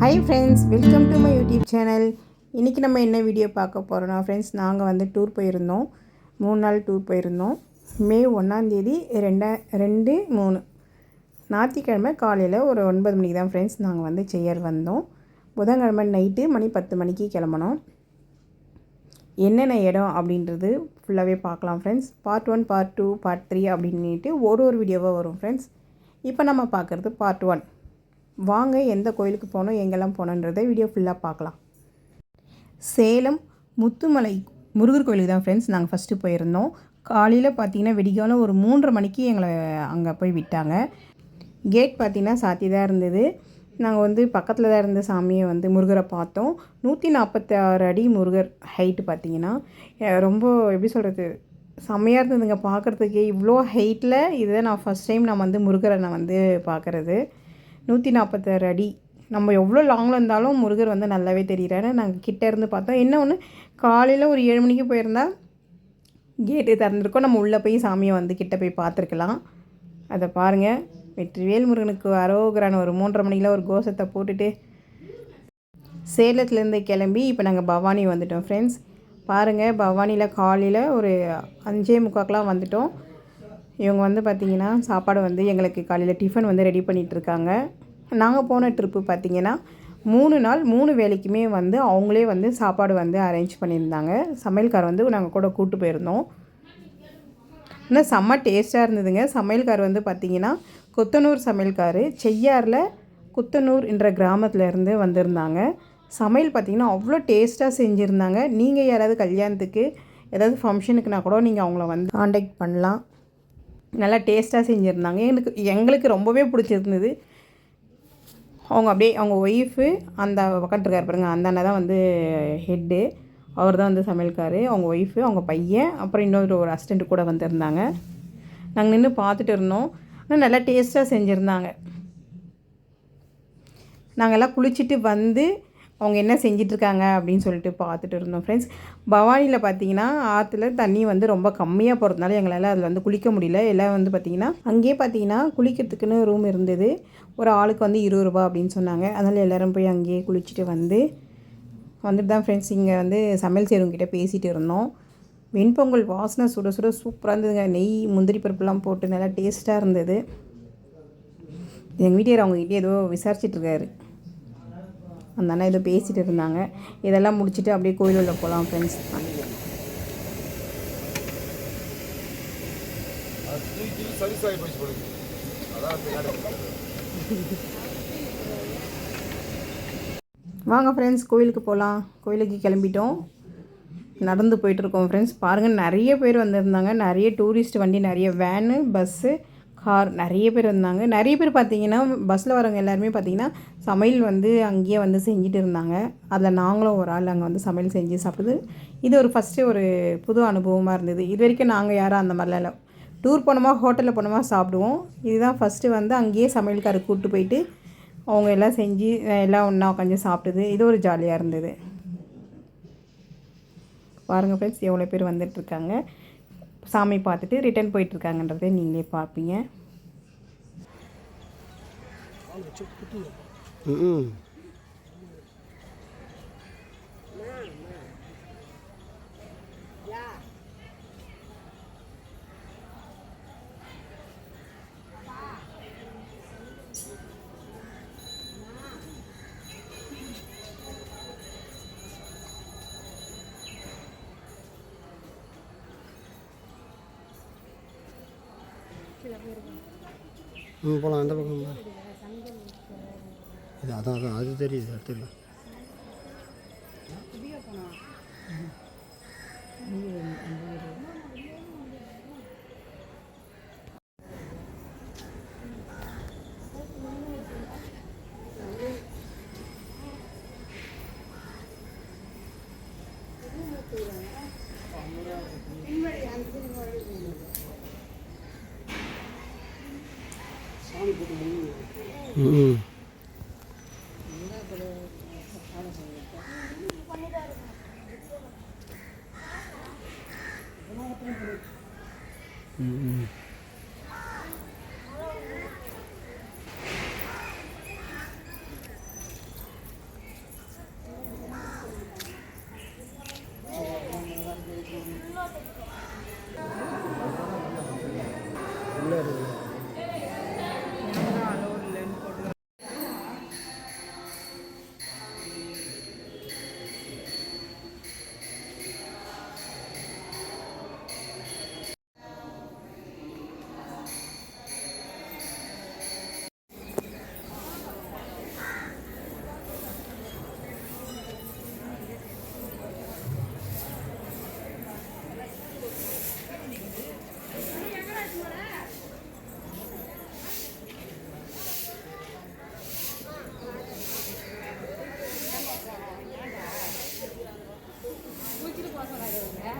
Hi friends, welcome to my YouTube channel. இன்றைக்கி நம்ம என்ன வீடியோ பார்க்க போகிறோன்னா ஃப்ரெண்ட்ஸ், நாங்கள் வந்து டூர் போயிருந்தோம். 3 நாள் டூர் போயிருந்தோம். மே 1ஆந்தேதி 2/3 ஞாயிற்றுக்கிழமை காலையில் ஒரு 9 மணிக்கு தான் ஃப்ரெண்ட்ஸ் நாங்கள் வந்து செய்யர் வந்தோம். புதன்கிழமை நைட்டு மணி 10 மணிக்கு கிளம்பணும். என்னென்ன இடம் அப்படின்றது ஃபுல்லாகவே பார்க்கலாம் ஃப்ரெண்ட்ஸ். பார்ட் 1, பார்ட் 2, பார்ட் 3 அப்படின்ட்டு ஒரு வீடியோவாக வரும் ஃப்ரெண்ட்ஸ். இப்போ நம்ம பார்க்குறது பார்ட் 1. வாங்க எந்த கோயிலுக்கு போனோம், எங்கெல்லாம் போனோன்றதை வீடியோ ஃபுல்லாக பார்க்கலாம். சேலம் முத்துமலை முருகர் கோயிலுக்கு தான் ஃப்ரெண்ட்ஸ் நாங்கள் ஃபஸ்ட்டு போயிருந்தோம். காலையில் பார்த்திங்கன்னா விடிகாலம் ஒரு 3:30 மணிக்கு எங்களை அங்கே போய் விட்டாங்க. கேட் பார்த்திங்கன்னா சாத்தி தான் இருந்தது. நாங்கள் வந்து பக்கத்தில் தான் இருந்த சாமியை வந்து முருகரை பார்த்தோம். 146 அடி முருகர் ஹைட்டு பார்த்திங்கன்னா ரொம்ப எப்படி சொல்கிறது, செம்மையாக இருந்ததுங்க பார்க்குறதுக்கு. இவ்வளோ ஹைட்டில் இதுதான் நான் ஃபஸ்ட் டைம் நான் வந்து முருகரை நான் வந்து பார்க்குறது. 146 அடி. நம்ம எவ்வளோ லாங்கில் இருந்தாலும் முருகர் வந்து நல்லாவே தெரிகிறாரு. நாங்கள் கிட்டே இருந்து பார்த்தோம். என்ன ஒன்று, காலையில் ஒரு 7 மணிக்கு போயிருந்தால் கேட்டு திறந்துருக்கோம். நம்ம உள்ளே போய் சாமியை வந்து கிட்டே போய் பார்த்துருக்கலாம். அதை பாருங்கள். வெற்றிவேல் முருகனுக்கு அரோகரான ஒரு 3:30 மணியில் ஒரு கோஷத்தை போட்டுட்டு சேலத்துலேருந்து கிளம்பி இப்போ நாங்கள் பவானி வந்துட்டோம் ஃப்ரெண்ட்ஸ். பாருங்கள், பவானியில் காலையில் ஒரு 5:45 வந்துட்டோம். இவங்க வந்து பார்த்திங்கன்னா சாப்பாடு வந்து எங்களுக்கு காலையில் டிஃபன் வந்து ரெடி பண்ணிகிட்ருக்காங்க. நாங்கள் போன ட்ரிப்பு பார்த்திங்கன்னா 3 நாள் 3 வேலைக்குமே வந்து அவங்களே வந்து சாப்பாடு வந்து அரேஞ்ச் பண்ணியிருந்தாங்க. சமையல்கார் வந்து நாங்கள் கூட கூப்பிட்டு போயிருந்தோம். இன்னும் செம்ம டேஸ்ட்டாக இருந்ததுங்க. சமையல்கார் வந்து பார்த்திங்கன்னா கொத்தனூர் சமையல்கார், செய்யாரில் குத்தனூர் என்ற கிராமத்தில் இருந்து வந்திருந்தாங்க. சமையல் பார்த்திங்கன்னா அவ்வளோ டேஸ்ட்டாக செஞ்சுருந்தாங்க. நீங்கள் யாராவது கல்யாணத்துக்கு ஏதாவது ஃபங்க்ஷனுக்குனா கூட நீங்கள் அவங்கள வந்து காண்டாக்ட் பண்ணலாம். நல்லா டேஸ்ட்டாக செஞ்சுருந்தாங்க. எங்களுக்கு ரொம்பவே பிடிச்சிருந்தது. அவங்க அப்படியே அவங்க ஒய்ஃபு அந்த உக்காண்ட்ருக்கார் பாருங்க, அந்த அண்ணன் தான் வந்து ஹெட்டு. அவர் தான் வந்து சமையல்கார். அவங்க ஒய்ஃபு, அவங்க பையன், அப்புறம் இன்னொரு ஒரு அசிஸ்டண்ட்டு கூட வந்திருந்தாங்க. நாங்கள் நின்று பார்த்துட்டு இருந்தோம். ஆனால் நல்லா டேஸ்ட்டாக செஞ்சுருந்தாங்க. நாங்கள் எல்லாம் குளிச்சுட்டு வந்து அவங்க என்ன செஞ்சிட்ருக்காங்க அப்படின்னு சொல்லிட்டு பார்த்துட்டு இருந்தோம் ஃப்ரெண்ட்ஸ். பவானியில் பார்த்திங்கன்னா ஆற்றுல தண்ணி வந்து ரொம்ப கம்மியாக போகிறதுனால எங்களால் அதில் வந்து குளிக்க முடியல. எல்லாம் வந்து பார்த்திங்கன்னா அங்கேயே பார்த்திங்கன்னா குளிக்கிறதுக்குன்னு ரூம் இருந்தது. ஒரு ஆளுக்கு வந்து 20 ரூபா அப்படின்னு சொன்னாங்க. அதனால் எல்லோரும் போய் அங்கேயே குளிச்சுட்டு வந்துட்டு தான் ஃப்ரெண்ட்ஸ் இங்கே வந்து சமையல் செய்கிறவங்ககிட்ட பேசிகிட்டு இருந்தோம். வெண்பொங்கல் வாசனை சுட சுட சூப்பராக இருந்ததுங்க. நெய் முந்திரி பருப்புலாம் போட்டு நல்லா டேஸ்ட்டாக இருந்தது. எங்கள் வீட்டுக்காரர் அவங்ககிட்ட ஏதோ விசாரிச்சிட்ருக்காரு. அந்த அண்ணா ஏதோ பேசிகிட்டு இருந்தாங்க. இதெல்லாம் முடிச்சுட்டு அப்படியே கோயில் உள்ள போகலாம் ஃப்ரெண்ட்ஸ். வாங்க ஃப்ரெண்ட்ஸ், கோயிலுக்கு போகலாம். கோயிலுக்கு கிளம்பிட்டோம். நடந்து போயிட்டுருக்கோம் ஃப்ரெண்ட்ஸ். பாருங்கள், நிறைய பேர் வந்திருந்தாங்க. நிறைய டூரிஸ்ட் வண்டி, நிறைய வேனு, பஸ்ஸு, கார், நிறைய பேர் இருந்தாங்க. நிறைய பேர் பார்த்திங்கன்னா பஸ்ஸில் வரவங்க எல்லாருமே பார்த்திங்கன்னா சமையல் வந்து அங்கேயே வந்து செஞ்சுட்டு இருந்தாங்க. அதில் நாங்களும் ஒரு ஆள் அங்கே வந்து சமையல் செஞ்சு சாப்பிடுது. இது ஒரு ஃபஸ்ட்டு ஒரு புது அனுபவமாக இருந்தது. இது வரைக்கும் நாங்கள் யாரும் அந்த மாதிரிலாம் இல்லை. டூர் போனோமா, ஹோட்டலில் போனோமா சாப்பிடுவோம். இதுதான் ஃபஸ்ட்டு வந்து அங்கேயே சமையல்காரர் கூப்பிட்டு போயிட்டு அவங்க எல்லாம் செஞ்சு எல்லாம் ஒன்றா உட்காந்து சாப்பிடுது. இது ஒரு ஜாலியாக இருந்தது. பாருங்கள் ஃப்ரெண்ட்ஸ், எவ்வளோ பேர் வந்துட்டுருக்காங்க. சாமி பார்த்துட்டு ரிட்டர்ன் போயிட்டுருக்காங்கன்றதை நீங்களே பார்ப்பீங்க. போகலாம். அந்த பக்கம் இது அதான் அது தெரியுது. அடுத்துல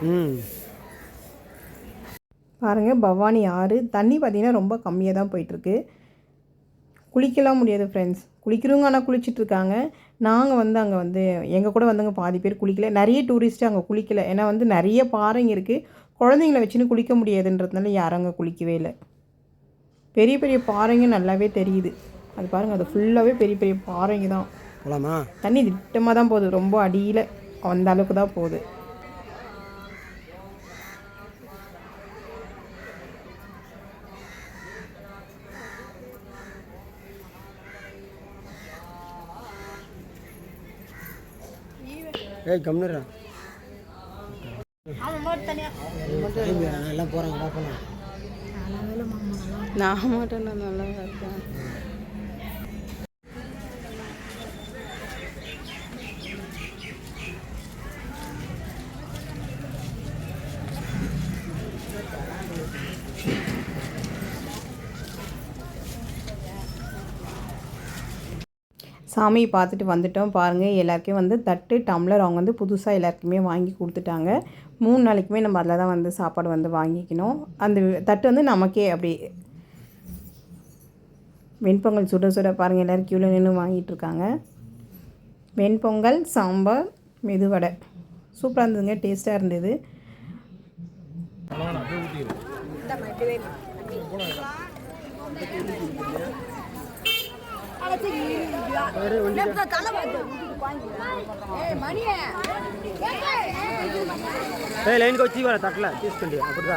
ம் பாருங்கள் பவானி ஆறு தண்ணி பார்த்திங்கன்னா ரொம்ப கம்மியாக தான் போயிட்டுருக்கு. குளிக்கலாம் முடியாது ஃப்ரெண்ட்ஸ். குளிக்கிறவங்க ஆனால் குளிச்சிட்ருக்காங்க. நாங்கள் வந்து அங்கே வந்து எங்கள் கூட வந்தவங்க பாதி பேர் குளிக்கல. நிறைய டூரிஸ்ட்டு அங்கே குளிக்கல. ஏன்னா வந்து நிறைய பாறைங்க இருக்குது. குழந்தைங்கள வச்சுன்னு குளிக்க முடியாதுன்றதுனால யாரும் அங்கே குளிக்கவே இல்லை. பெரிய பெரிய பாறைங்க நல்லாவே தெரியுது. அது பாருங்கள், அது ஃபுல்லாகவே பெரிய பெரிய பாறைங்க தான். போகலாமா? தண்ணி திட்டமாக தான் போகுது, ரொம்ப அடியில் அந்த அளவுக்கு தான் போகுது. ஏய் கம்னுறா எல்லாம் போகிறாங்க பார்க்கலாம். நான் மட்டும் நான் நல்லா இருக்கேன். சாமியை பார்த்துட்டு வந்துட்டோம். பாருங்கள், எல்லாருக்கும் வந்து தட்டு டம்ளர் அவங்க வந்து புதுசாக எல்லாருக்குமே வாங்கி கொடுத்துட்டாங்க. 3 நாளைக்குமே நம்ம அதில் தான் வந்து சாப்பாடு வந்து வாங்கிக்கணும். அந்த தட்டு வந்து நமக்கே அப்படி வெண்பொங்கல் சுட சுட பாருங்கள், எல்லோரும் க்யூவில் நின்று வாங்கிட்டுருக்காங்க. வெண்பொங்கல், சாம்பார், மெதுவடை சூப்பராக இருந்ததுங்க, டேஸ்ட்டாக இருந்தது. లైన్కి వచ్చి వాళ్ళ తట్ల తీసుకోండి అప్పుడు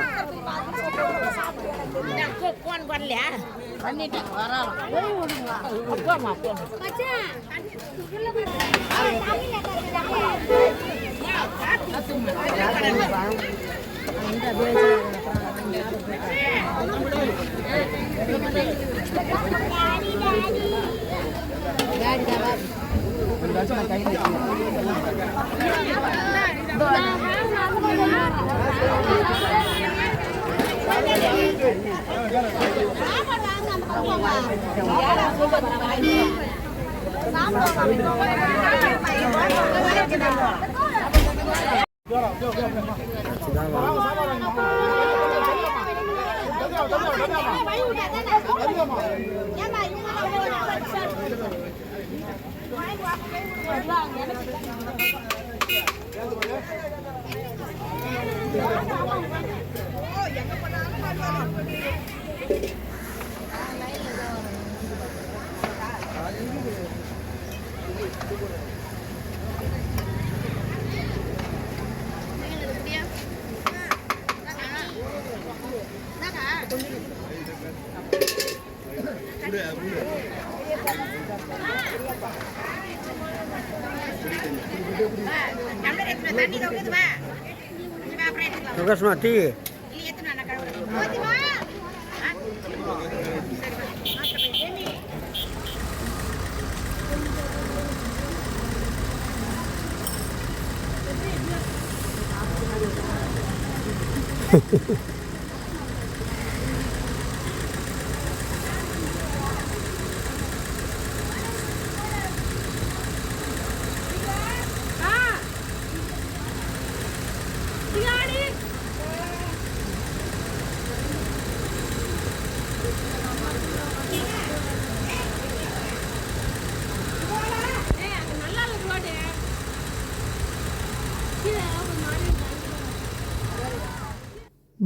பிரகாஷ்மா டீ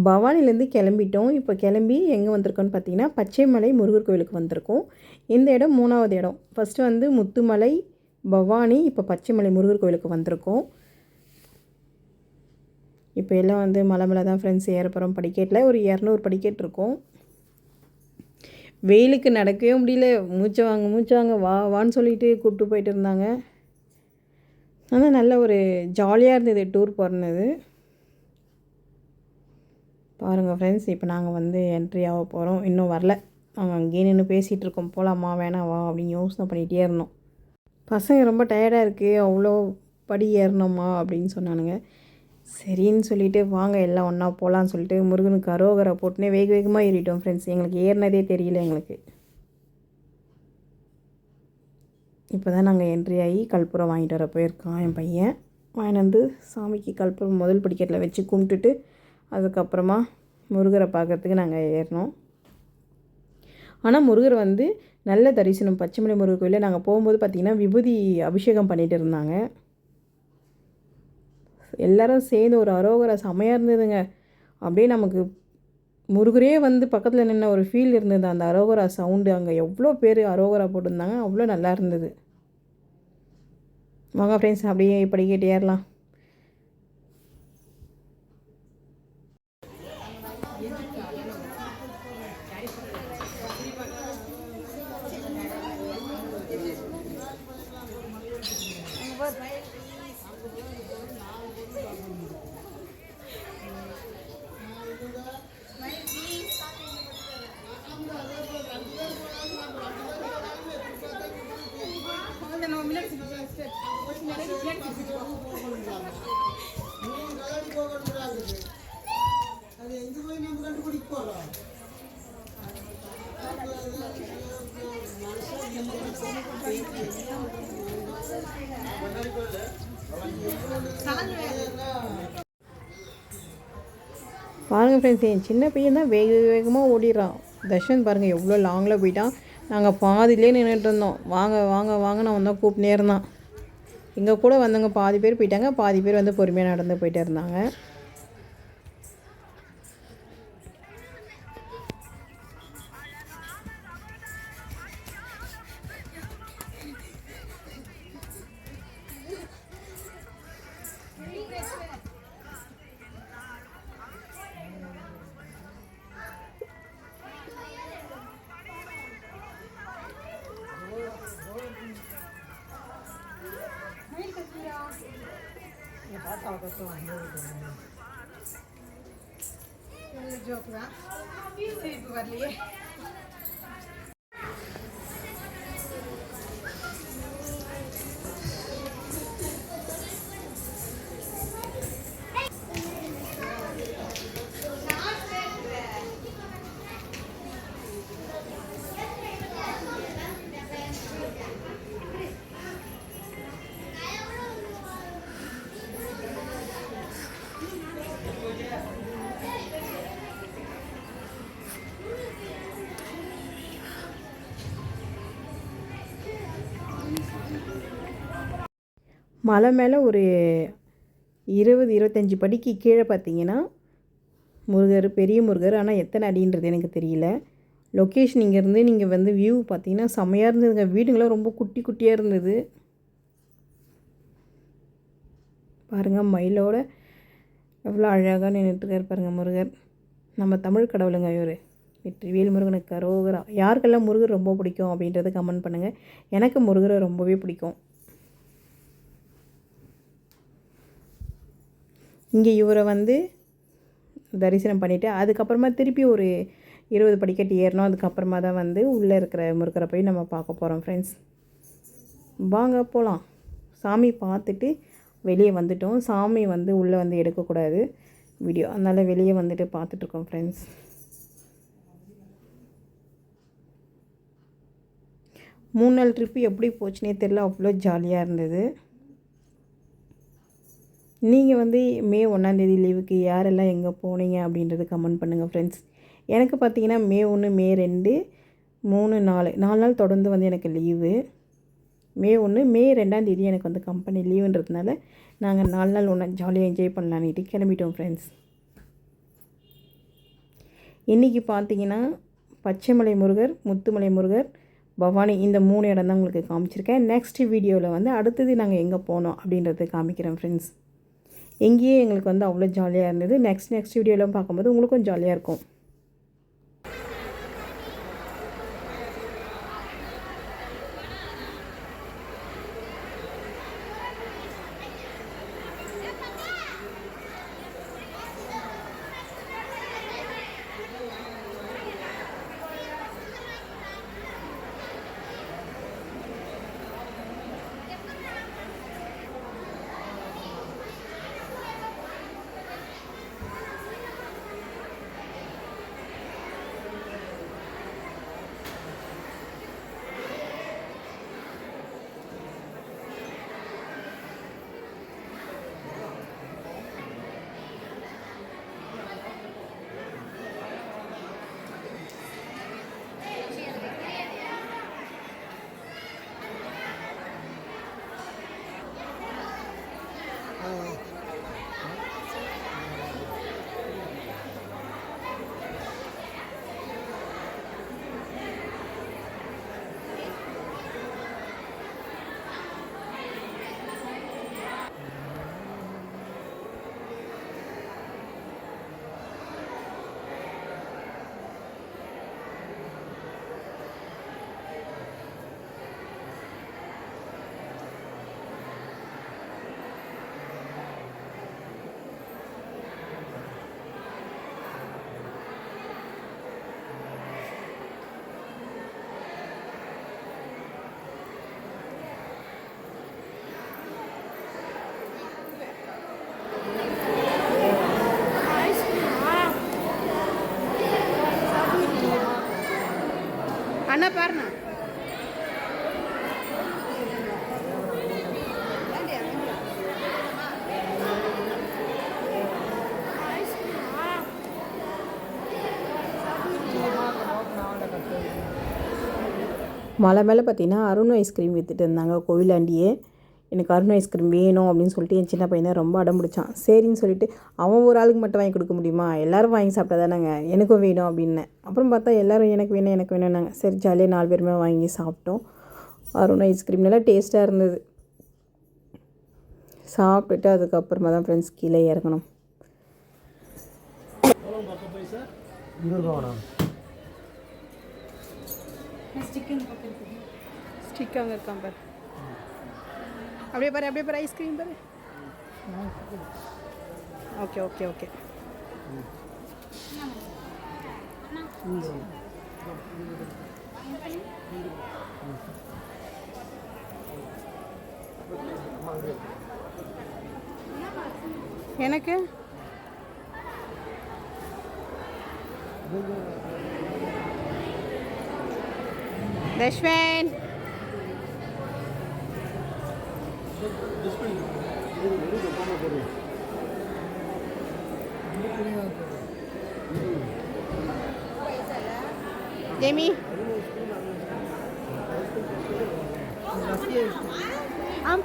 பவானிலேருந்து கிளம்பிட்டோம். இப்போ கிளம்பி எங்கே வந்திருக்கோன்னு பார்த்தீங்கன்னா, பச்சைமலை முருகர் கோவிலுக்கு வந்திருக்கோம். இந்த இடம் 3வது இடம். ஃபஸ்ட்டு வந்து முத்துமலை, பவானி, இப்போ பச்சைமலை முருகர் கோவிலுக்கு வந்திருக்கோம். இப்போ எல்லாம் வந்து மலை மேலே தான் ஃப்ரெண்ட்ஸ் ஏற போகிறோம். படிக்கட்டில் ஒரு 200 படிக்கட்டு இருக்கும். வெயிலுக்கு நடக்கவே முடியல. மூச்சு வாங்க வா வான்னு சொல்லிட்டு கூப்பிட்டு போயிட்டு இருந்தாங்க. ஆனால் நல்ல ஒரு ஜாலியாக இருந்தது டூர் போகிறது. பாருங்கள் ஃப்ரெண்ட்ஸ், இப்போ நாங்கள் வந்து என்ட்ரி ஆக போகிறோம். இன்னும் வரல. நாங்கள் அங்கேயே நின்று பேசிகிட்டு இருக்கோம், போகலாமா வேணாவா அப்படின்னு யோசனை பண்ணிகிட்டே இருந்தோம். பசங்க ரொம்ப டயர்டாக இருக்குது, அவ்வளோ படி ஏறணுமா அப்படின்னு சொன்னானுங்க. சரின்னு சொல்லிவிட்டு வாங்க எல்லாம் ஒன்றா போகலான்னு சொல்லிட்டு முருகனுக்கு அரோகரை போட்டுனே வேக வேகமாக ஏறிட்டோம் ஃப்ரெண்ட்ஸ். எங்களுக்கு ஏறினதே தெரியல எங்களுக்கு. இப்போ தான் நாங்கள் என்ட்ரி ஆகி கற்பூரம் வாங்கிட்டு வர போயிருக்கோம் என் பையன். வாங்கிட்டு வந்து சாமிக்கு கற்பூரம் முதல் படிக்கட்டில் வச்சு கும்பிட்டுட்டு அதுக்கப்புறமா முருகரை பார்க்குறதுக்கு நாங்கள் ஏறினோம். ஆனால் முருகர் வந்து நல்ல தரிசனம். பச்சைமலை முருகர் கோயிலில் நாங்கள் போகும்போது பார்த்திங்கன்னா விபூதி அபிஷேகம் பண்ணிகிட்டு இருந்தாங்க. எல்லோரும் சேர்ந்து ஒரு அரோகரா செமையாக இருந்ததுங்க. அப்படியே நமக்கு முருகரே வந்து பக்கத்தில் நின்ன ஒரு ஃபீல் இருந்தது. அந்த அரோகரா சவுண்டு அங்கே எவ்வளோ பேர் அரோகரா போட்டிருந்தாங்க, அவ்வளோ நல்லா இருந்தது. வாங்க ஃப்ரெண்ட்ஸ், அப்படியே படிக்கட்டு ஏறலாம். பாருங்கள் ஃப்ரெண்ட்ஸ், என் சின்ன பையன் தான் வேகமாக ஓடிடுறான். தர்ஷன் பாருங்கள் எவ்வளோ லாங்கில் போயிட்டான். நாங்கள் பாதியிலே நின்றுட்டு இருந்தோம். வாங்க வாங்க வாங்க நான் வந்தால் கூப்பிட்டே இருந்தான். எங்கள் கூட வந்தவங்க பாதி பேர் போயிட்டாங்க, பாதி பேர் வந்து பொறுமையாக நடந்து போயிட்டே இருந்தாங்க. மலை மேலே ஒரு 20-25 படிக்கு கீழே பார்த்தீங்கன்னா முருகர், பெரிய முருகர். ஆனால் எத்தனை அடின்றது எனக்கு தெரியல. லொக்கேஷன் இங்கேருந்து நீங்கள் வந்து வியூ பார்த்தீங்கன்னா செம்மையாக இருந்ததுங்க. வீடுங்களாம் ரொம்ப குட்டி குட்டியாக இருந்தது. பாருங்கள் மயிலோட எவ்வளோ அழகாக நின்றுட்டுருக்கார் பாருங்கள் முருகர். நம்ம தமிழ் கடவுளுங்க இவர். வெற்றிவேல் முருகனுக்கு அரோகரா. யாருக்கெல்லாம் முருகர் ரொம்ப பிடிக்கும் அப்படின்றத கமெண்ட் பண்ணுங்கள். எனக்கு முருகரை ரொம்பவே பிடிக்கும். இங்கே இவரை வந்து தரிசனம் பண்ணிவிட்டு அதுக்கப்புறமா திருப்பி ஒரு 20 படிக்கட்டு ஏறணும். அதுக்கப்புறமா தான் வந்து உள்ளே இருக்கிற முருகரை போய் நம்ம பார்க்க போகிறோம் ஃப்ரெண்ட்ஸ். வாங்க போகலாம். சாமி பார்த்துட்டு வெளியே வந்துட்டோம். சாமி வந்து உள்ளே வந்து எடுக்கக்கூடாது வீடியோ, அதனால் வெளியே வந்துட்டு பார்த்துட்ருக்கோம் ஃப்ரெண்ட்ஸ். மூணு நாள் ட்ரிப்பு எப்படி போச்சுனே தெரியல, அவ்வளோ ஜாலியாக இருந்தது. நீங்கள் வந்து மே 1 லீவுக்கு யாரெல்லாம் எங்கே போனீங்க அப்படின்றது கமெண்ட் பண்ணுங்கள் ஃப்ரெண்ட்ஸ். எனக்கு பார்த்தீங்கன்னா மே 1, மே 2, 3, 4 நாள் தொடர்ந்து வந்து எனக்கு லீவு. மே 1, மே 2 எனக்கு வந்து கம்பெனி லீவுன்றதுனால நாங்கள் 4 நாள் ஒன்றா ஜாலியாக என்ஜாய் பண்ணலான்ட்டு கிளம்பிட்டோம் ஃப்ரெண்ட்ஸ். இன்றைக்கி பார்த்தீங்கன்னா பச்சைமலை முருகர், முத்துமலை முருகர், பவானி இந்த 3 இடம் தான் உங்களுக்கு காமிச்சிருக்கேன். நெக்ஸ்ட் வீடியோவில் வந்து அடுத்தது நாங்கள் எங்கே போனோம் அப்படின்றது காமிக்கிறேன் ஃப்ரெண்ட்ஸ். எங்கேயே எங்களுக்கு வந்து அவ்வளோ ஜாலியாக இருந்தது. நெக்ஸ்ட் வீடியோலாம் பார்க்கும்போது உங்களுக்கும் ஜாலியாக இருக்கும். மலை மேலே பார்த்தீங்கன்னா அருண் ஐஸ்கிரீம் விற்றுட்டு இருந்தாங்க கோவிலாண்டியே. எனக்கு அருண் ஐஸ்கிரீம் வேணும் அப்படின்னு சொல்லிட்டு என் சின்ன பையனை ரொம்ப அடம் பிடிச்சான். சரின்னு சொல்லிட்டு அவன் ஒரு ஆளுக்கு மட்டும் வாங்கி கொடுக்க முடியுமா, எல்லோரும் வாங்கி சாப்பிட்டா தானேங்க, எனக்கும் வேணும் அப்படின்னேன். அப்புறம் பார்த்தா எல்லோரும் எனக்கு வேணும்னாங்க. சரி ஜாலியாக 4 பேருமே வாங்கி சாப்பிட்டோம். அருண் ஐஸ்கிரீம் நல்லா டேஸ்ட்டாக இருந்தது. சாப்பிட்டுட்டு அதுக்கப்புறமா தான் ஃப்ரெண்ட்ஸ் கீழே இறங்கணும். ஸ்டிக் அங்கே இருக்கான் பாரு, அப்படியே பாரு ஐஸ்கிரீம் பாரு. Okay okay okay. எனக்கு தஷ்வன் ஜெமி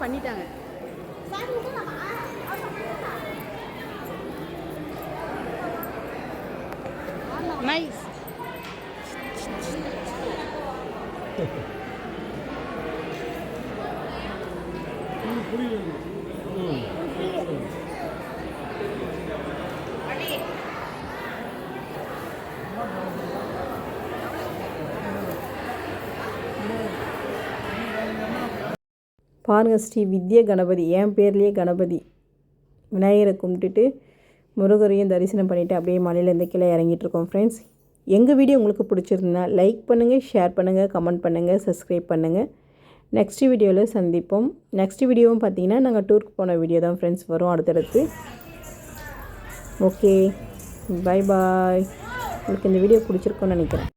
பண்ணிட்டாங்க. நைஸ். பாருங்கள், ஸ்ரீ வித்ய கணபதி, என் பேர்லேயே கணபதி. விநாயகரை கும்பிட்டுட்டு முருகரையும் தரிசனம் பண்ணிவிட்டு அப்படியே மலையிலேருந்து கீழே இறங்கிட்டுருக்கோம் ஃப்ரெண்ட்ஸ். எங்கள் வீடியோ உங்களுக்கு பிடிச்சிருந்தா லைக் பண்ணுங்கள், ஷேர் பண்ணுங்கள், கமெண்ட் பண்ணுங்கள், சப்ஸ்கிரைப் பண்ணுங்கள். நெக்ஸ்ட் வீடியோவில் சந்திப்போம். நெக்ஸ்ட் வீடியோவும் பார்த்தீங்கன்னா நாங்கள் டூருக்கு போன வீடியோ தான் ஃப்ரெண்ட்ஸ் வரும் அடுத்தடுத்து. Okay, bye bye. உங்களுக்கு இந்த வீடியோ பிடிச்சிருக்கோன்னு நினைக்கிறேன்.